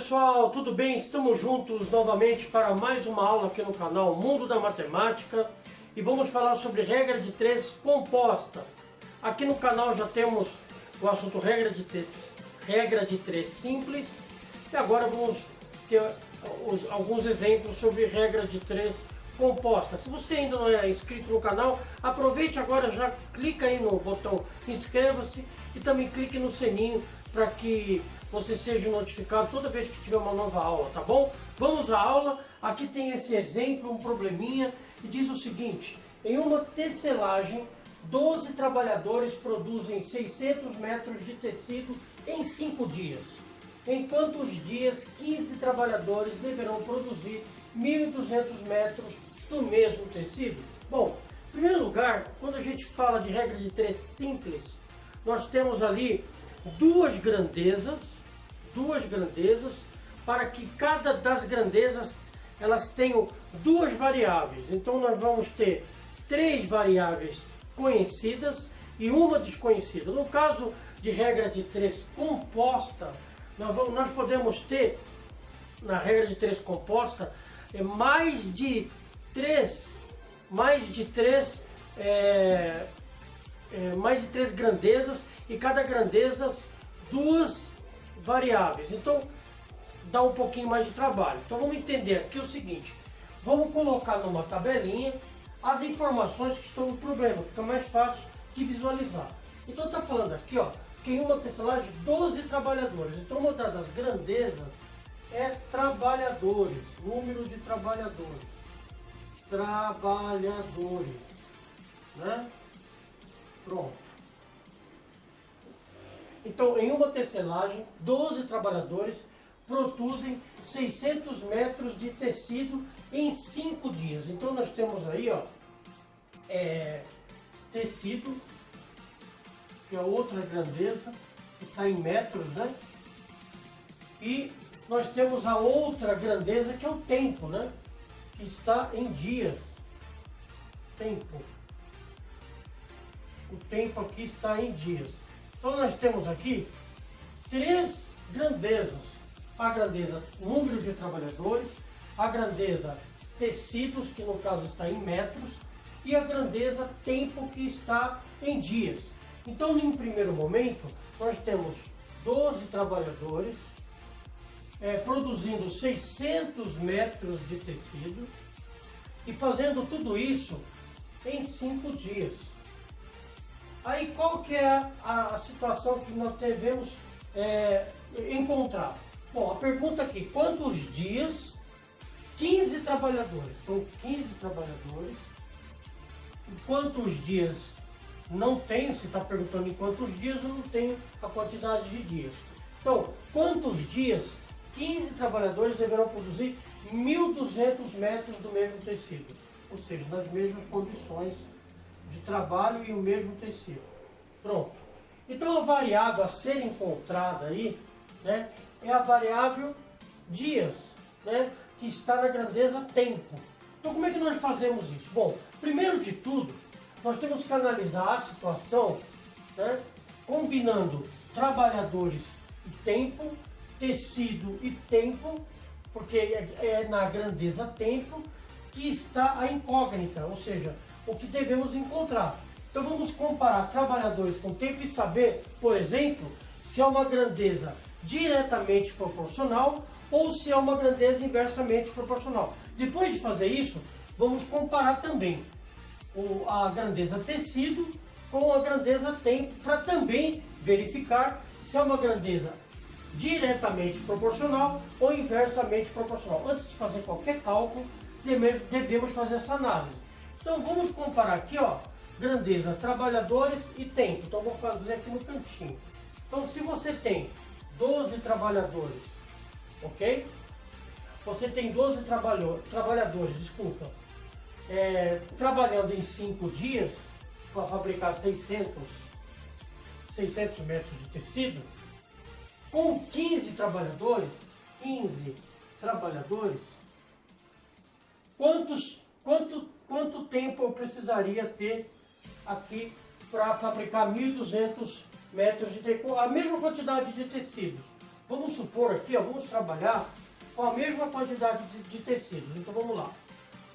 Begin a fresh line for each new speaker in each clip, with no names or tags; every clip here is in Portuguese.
pessoal, tudo bem? Estamos juntos novamente para mais uma aula aqui no canal Mundo da Matemática e vamos falar sobre regra de três composta. Aqui no canal já temos o assunto regra de três simples e agora vamos ter alguns exemplos sobre regra de três composta. Se você ainda não é inscrito no canal, aproveite agora, já clica aí no botão inscreva-se e também clique no sininho para que você seja notificado toda vez que tiver uma nova aula, tá bom? Vamos à aula. Aqui tem esse exemplo, um probleminha, que diz o seguinte: em uma tecelagem, 12 trabalhadores produzem 600 metros de tecido em 5 dias. Em quantos dias 15 trabalhadores deverão produzir 1.200 metros do mesmo tecido? Bom, em primeiro lugar, quando a gente fala de regra de três simples, nós temos ali duas grandezas, para que cada das grandezas elas tenham duas variáveis. Então nós vamos ter três variáveis conhecidas e uma desconhecida. No caso de regra de três composta, nós podemos ter, na regra de três composta, mais de três grandezas e cada grandeza duas variáveis. Então dá um pouquinho mais de trabalho. Então vamos entender aqui o seguinte: vamos colocar numa tabelinha as informações que estão no problema, fica mais fácil de visualizar. Então está falando aqui, ó, que em uma tecelagem 12 trabalhadores. Então uma das grandezas é trabalhadores, número de trabalhadores, né? Pronto. Então, em uma tecelagem, 12 trabalhadores produzem 600 metros de tecido em 5 dias. Então, nós temos aí, ó, tecido, que é outra grandeza, que está em metros, né? E nós temos a outra grandeza, que é o tempo, né? Que está em dias. O tempo aqui está em dias. Então nós temos aqui três grandezas: a grandeza número de trabalhadores, a grandeza tecidos, que no caso está em metros, e a grandeza tempo, que está em dias. Então, em primeiro momento, nós temos 12 trabalhadores produzindo 600 metros de tecido e fazendo tudo isso em 5 dias. Aí qual que é a situação que nós devemos encontrar? Bom, a pergunta aqui: quantos dias 15 trabalhadores? Então 15 trabalhadores. E quantos dias não tenho? Se está perguntando em quantos dias, eu não tenho a quantidade de dias. Então, quantos dias 15 trabalhadores deverão produzir 1.200 metros do mesmo tecido? Ou seja, nas mesmas condições de trabalho e o mesmo tecido. Pronto. Então a variável a ser encontrada aí, né, é a variável dias, né, que está na grandeza tempo. Então como é que nós fazemos isso? Bom, primeiro de tudo, nós temos que analisar a situação, né, combinando trabalhadores e tempo, tecido e tempo, porque é na grandeza tempo que está a incógnita, ou seja, o que devemos encontrar. Então vamos comparar trabalhadores com tempo e saber, por exemplo, se é uma grandeza diretamente proporcional ou se é uma grandeza inversamente proporcional. Depois de fazer isso, vamos comparar também a grandeza tecido com a grandeza tempo, para também verificar se é uma grandeza diretamente proporcional ou inversamente proporcional. Antes de fazer qualquer cálculo, devemos fazer essa análise. Então vamos comparar aqui, ó, grandeza, trabalhadores e tempo. Então vou fazer aqui no cantinho. Então se você tem 12 trabalhadores, ok? Você tem 12 trabalhadores, desculpa, trabalhando em 5 dias para fabricar 600 metros de tecido, com 15 trabalhadores, quanto tempo eu precisaria ter aqui para fabricar 1.200 metros de tecido? A mesma quantidade de tecidos, Vamos supor aqui, ó, vamos trabalhar com a mesma quantidade de tecidos. Então vamos lá.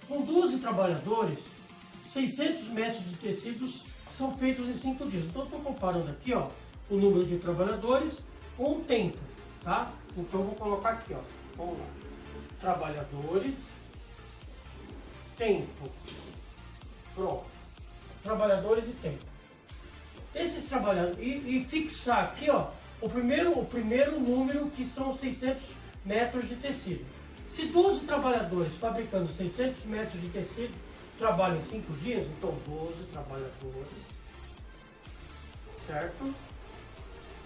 Com 12 trabalhadores, 600 metros de tecidos são feitos em 5 dias. Então estou comparando aqui, ó, o número de trabalhadores com o tempo, tá? Então eu vou colocar aqui, ó, vamos lá. Trabalhadores, tempo. Pronto. Trabalhadores e tempo. Esses trabalhadores, e fixar aqui, ó, o primeiro número, que são 600 metros de tecido. Se 12 trabalhadores fabricando 600 metros de tecido trabalham em 5 dias, então 12 trabalhadores, certo?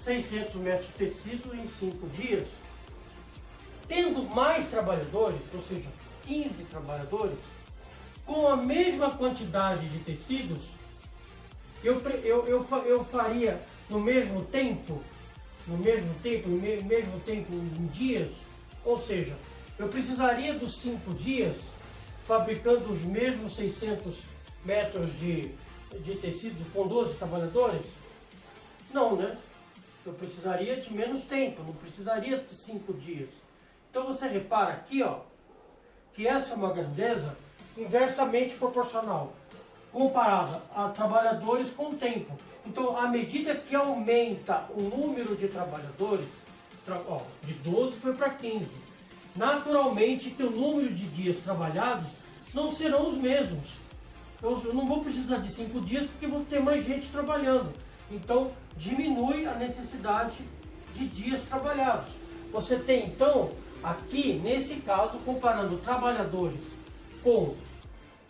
600 metros de tecido em 5 dias. Tendo mais trabalhadores, ou seja, 15 trabalhadores, com a mesma quantidade de tecidos, eu faria no mesmo tempo em dias, ou seja, eu precisaria dos 5 dias fabricando os mesmos 600 metros de tecidos com 12 trabalhadores? Não, né? Eu precisaria de menos tempo, não precisaria de 5 dias. Então você repara aqui, ó, que essa é uma grandeza inversamente proporcional, comparada a trabalhadores com tempo. Então, à medida que aumenta o número de trabalhadores, de 12 foi para 15, naturalmente que o número de dias trabalhados não serão os mesmos. Eu não vou precisar de 5 dias porque vou ter mais gente trabalhando. Então, diminui a necessidade de dias trabalhados. Você tem, então, aqui, nesse caso, comparando trabalhadores com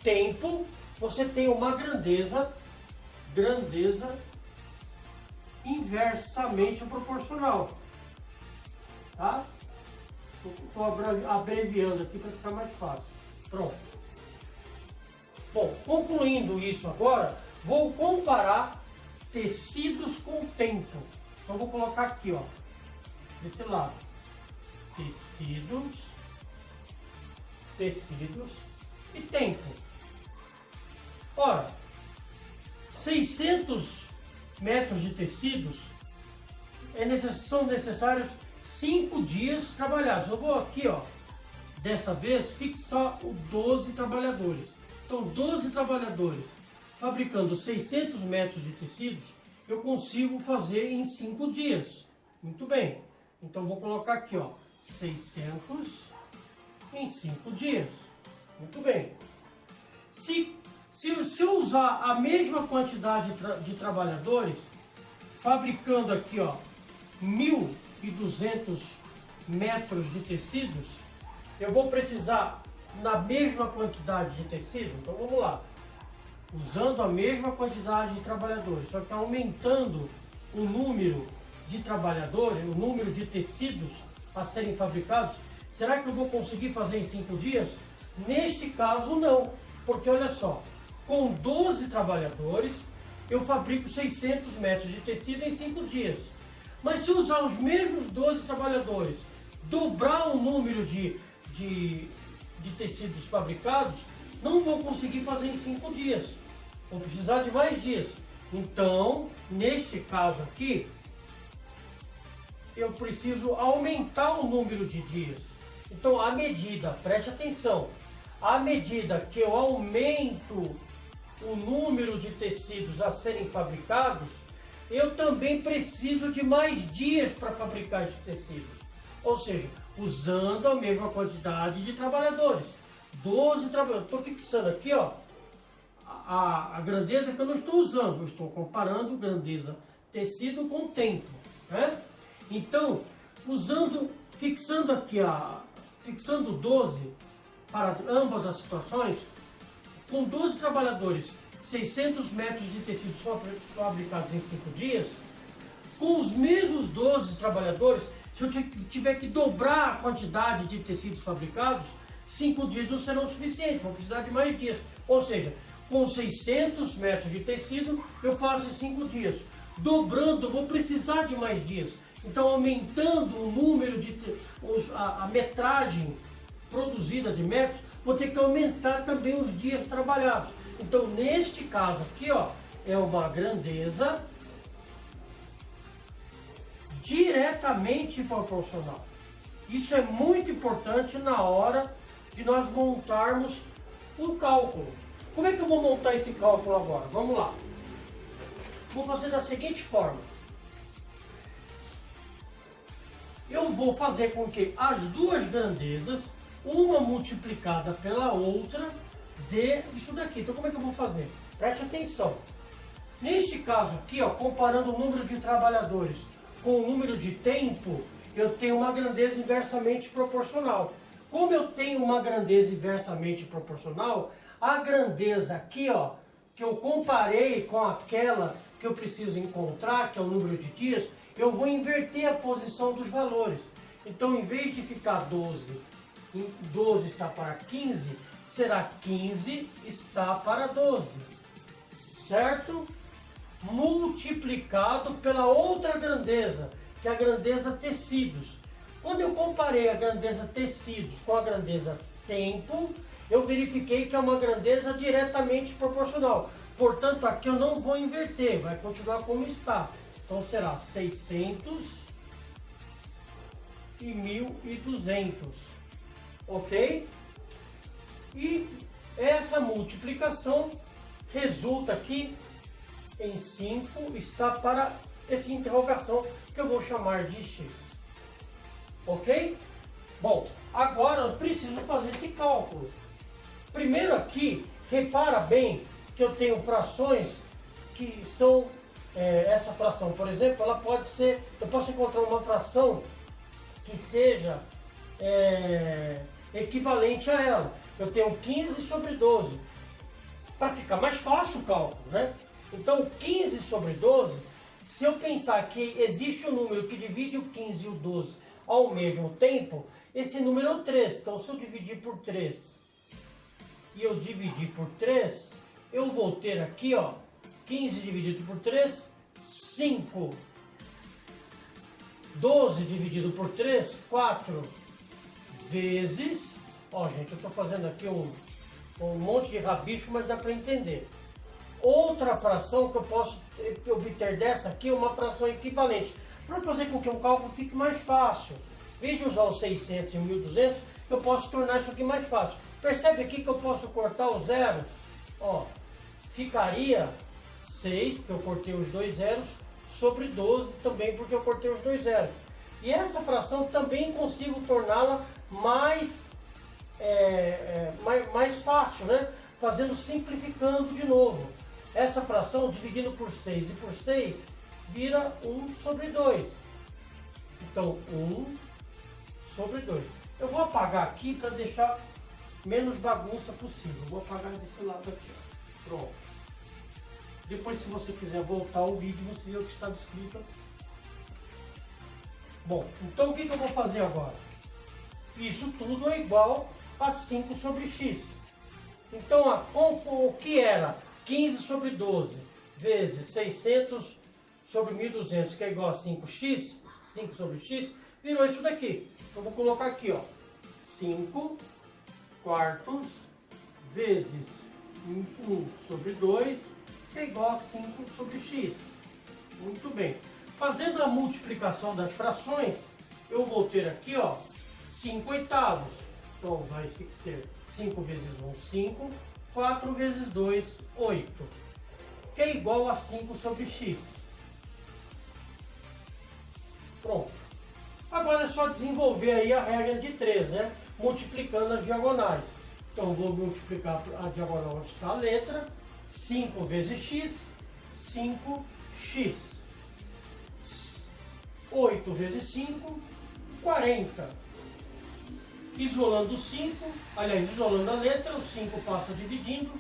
tempo, você tem uma grandeza inversamente proporcional. Tá? Estou abreviando aqui para ficar mais fácil. Pronto. Bom, concluindo isso agora, vou comparar tecidos com tempo. Então vou colocar aqui, ó, desse lado. Tecidos e tempo. Ora, 600 metros de tecidos são necessários 5 dias trabalhados. Eu vou aqui, ó, dessa vez, fixar o 12 trabalhadores. Então, 12 trabalhadores fabricando 600 metros de tecidos, eu consigo fazer em 5 dias. Muito bem. Então, vou colocar aqui, ó, 600 em 5 dias. Muito bem. Se eu usar a mesma quantidade de trabalhadores, fabricando aqui, ó, 1.200 metros de tecidos, eu vou precisar na mesma quantidade de tecido. Então vamos lá, usando a mesma quantidade de trabalhadores, só que aumentando o número de trabalhadores, o número de tecidos a serem fabricados. Será que eu vou conseguir fazer em 5 dias? Neste caso não, porque olha só, com 12 trabalhadores eu fabrico 600 metros de tecido em 5 dias. Mas se usar os mesmos 12 trabalhadores, dobrar o número de tecidos fabricados, não vou conseguir fazer em 5 dias. Vou precisar de mais dias. Então, neste caso aqui, eu preciso aumentar o número de dias. Então, à medida, preste atenção, à medida que eu aumento o número de tecidos a serem fabricados, eu também preciso de mais dias para fabricar esses tecidos. Ou seja, usando a mesma quantidade de trabalhadores. 12 trabalhadores. Estou fixando aqui, ó, a grandeza que eu não estou usando. Eu estou comparando grandeza tecido com tempo, né? Então, fixando aqui, fixando 12 para ambas as situações, com 12 trabalhadores, 600 metros de tecidos fabricados em 5 dias, com os mesmos 12 trabalhadores, se eu tiver que dobrar a quantidade de tecidos fabricados, 5 dias não serão suficientes, vou precisar de mais dias. Ou seja, com 600 metros de tecido, eu faço em 5 dias. Dobrando, eu vou precisar de mais dias. Então, aumentando o número a metragem produzida de metros, vou ter que aumentar também os dias trabalhados. Então, neste caso aqui, ó, é uma grandeza diretamente proporcional. Isso é muito importante na hora de nós montarmos um cálculo. Como é que eu vou montar esse cálculo agora? Vamos lá. Vou fazer da seguinte forma. Eu vou fazer com que as duas grandezas, uma multiplicada pela outra, dê isso daqui. Então como é que eu vou fazer? Preste atenção. Neste caso aqui, ó, comparando o número de trabalhadores com o número de tempo, eu tenho uma grandeza inversamente proporcional. Como eu tenho uma grandeza inversamente proporcional, a grandeza aqui, ó, que eu comparei com aquela que eu preciso encontrar, que é o número de dias, eu vou inverter a posição dos valores. Então, em vez de ficar 12 está para 15, será 15 está para 12. Certo? Multiplicado pela outra grandeza, que é a grandeza tecidos. Quando eu comparei a grandeza tecidos com a grandeza tempo, eu verifiquei que é uma grandeza diretamente proporcional. Portanto, aqui eu não vou inverter, vai continuar como está. Então será 600 e 1.200, ok? E essa multiplicação resulta aqui em 5, está para essa interrogação que eu vou chamar de x. Ok? Bom, agora eu preciso fazer esse cálculo. Primeiro aqui, repara bem que eu tenho frações que são, essa fração, por exemplo, ela pode ser, eu posso encontrar uma fração que seja equivalente a ela. Eu tenho 15 sobre 12. Para ficar mais fácil o cálculo, né? Então, 15 sobre 12, se eu pensar que existe um número que divide o 15 e o 12 ao mesmo tempo, esse número é o 3. Então, se eu dividir por 3 e eu dividir por 3, eu vou ter aqui, ó, 15 dividido por 3, 5. 12 dividido por 3, 4 vezes... Ó, gente, eu estou fazendo aqui um monte de rabisco, mas dá para entender. Outra fração que eu posso obter dessa aqui é uma fração equivalente. Para fazer com que o cálculo fique mais fácil, em vez de usar os 600 e 1.200, eu posso tornar isso aqui mais fácil. Percebe aqui que eu posso cortar os zeros? Ó, ficaria 6, porque eu cortei os dois zeros, sobre 12 também, porque eu cortei os dois zeros. E essa fração também consigo torná-la mais fácil, né? Simplificando de novo. Essa fração dividindo por 6 e por 6 vira 1 sobre 2. Então, 1 sobre 2. Eu vou apagar aqui para deixar menos bagunça possível. Vou apagar desse lado aqui. Ó. Pronto. Depois, se você quiser voltar ao vídeo, você vê o que está escrito. Bom, então o que eu vou fazer agora? Isso tudo é igual a 5 sobre x. Então, o que era 15 sobre 12 vezes 600 sobre 1.200, que é igual a 5x, 5 sobre x, virou isso daqui. Então, vou colocar aqui, ó, 5 quartos vezes 1 sobre 2, que é igual a 5 sobre x. Muito bem. Fazendo a multiplicação das frações, eu vou ter aqui, ó, 5 oitavos. Então, vai ser 5 vezes 1, 5. 4 vezes 2, 8. Que é igual a 5 sobre x. Pronto. Agora é só desenvolver aí a regra de 3, né? Multiplicando as diagonais. Então, vou multiplicar a diagonal onde está a letra. 5 vezes x, 5x. 8 vezes 5, 40. Isolando o 5, aliás, isolando a letra, o 5 passa dividindo,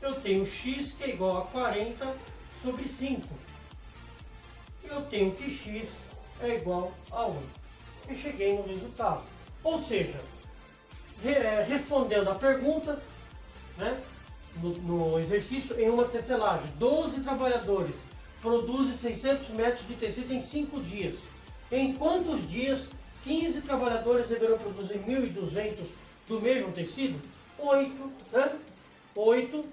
eu tenho x que é igual a 40 sobre 5. E eu tenho que x é igual a 8. E cheguei no resultado. Ou seja, respondendo a pergunta, né, no exercício, em uma tecelagem, 12 trabalhadores produzem 600 metros de tecido em 5 dias. Em quantos dias 15 trabalhadores deverão produzir 1.200 do mesmo tecido? 8, né? 8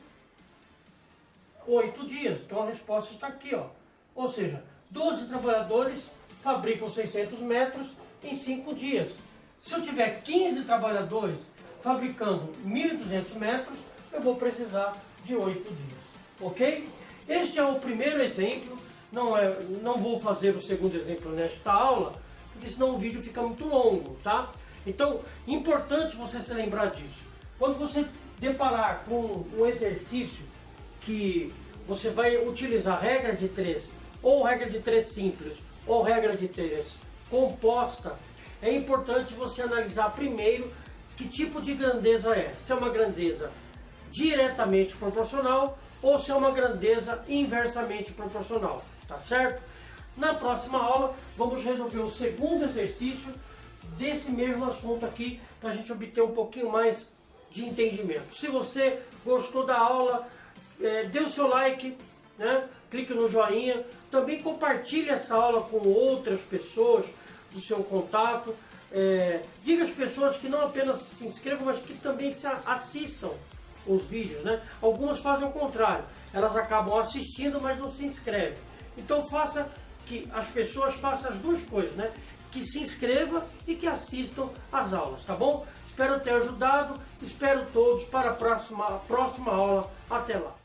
dias. Então a resposta está aqui, ó. Ou seja, 12 trabalhadores fabricam 600 metros em 5 dias. Se eu tiver 15 trabalhadores fabricando 1.200 metros, eu vou precisar de 8 dias, ok? Este é o primeiro exemplo, não vou fazer o segundo exemplo nesta aula, porque senão o vídeo fica muito longo, tá? Então, importante você se lembrar disso. Quando você deparar com um exercício que você vai utilizar regra de 3, ou regra de 3 simples, ou regra de 3 composta, é importante você analisar primeiro que tipo de grandeza é. Se é uma grandeza diretamente proporcional ou se é uma grandeza inversamente proporcional, tá certo? Na próxima aula vamos resolver o segundo exercício desse mesmo assunto aqui, para a gente obter um pouquinho mais de entendimento. Se você gostou da aula, dê o seu like, né? Clique no joinha, também compartilhe essa aula com outras pessoas do seu contato. Diga às pessoas que não apenas se inscrevam, mas que também se assistam os vídeos, né? Algumas fazem o contrário, elas acabam assistindo, mas não se inscrevem. Então faça que as pessoas façam as duas coisas, né? Que se inscreva e que assistam às aulas, tá bom? Espero ter ajudado, espero todos para a próxima aula. Até lá!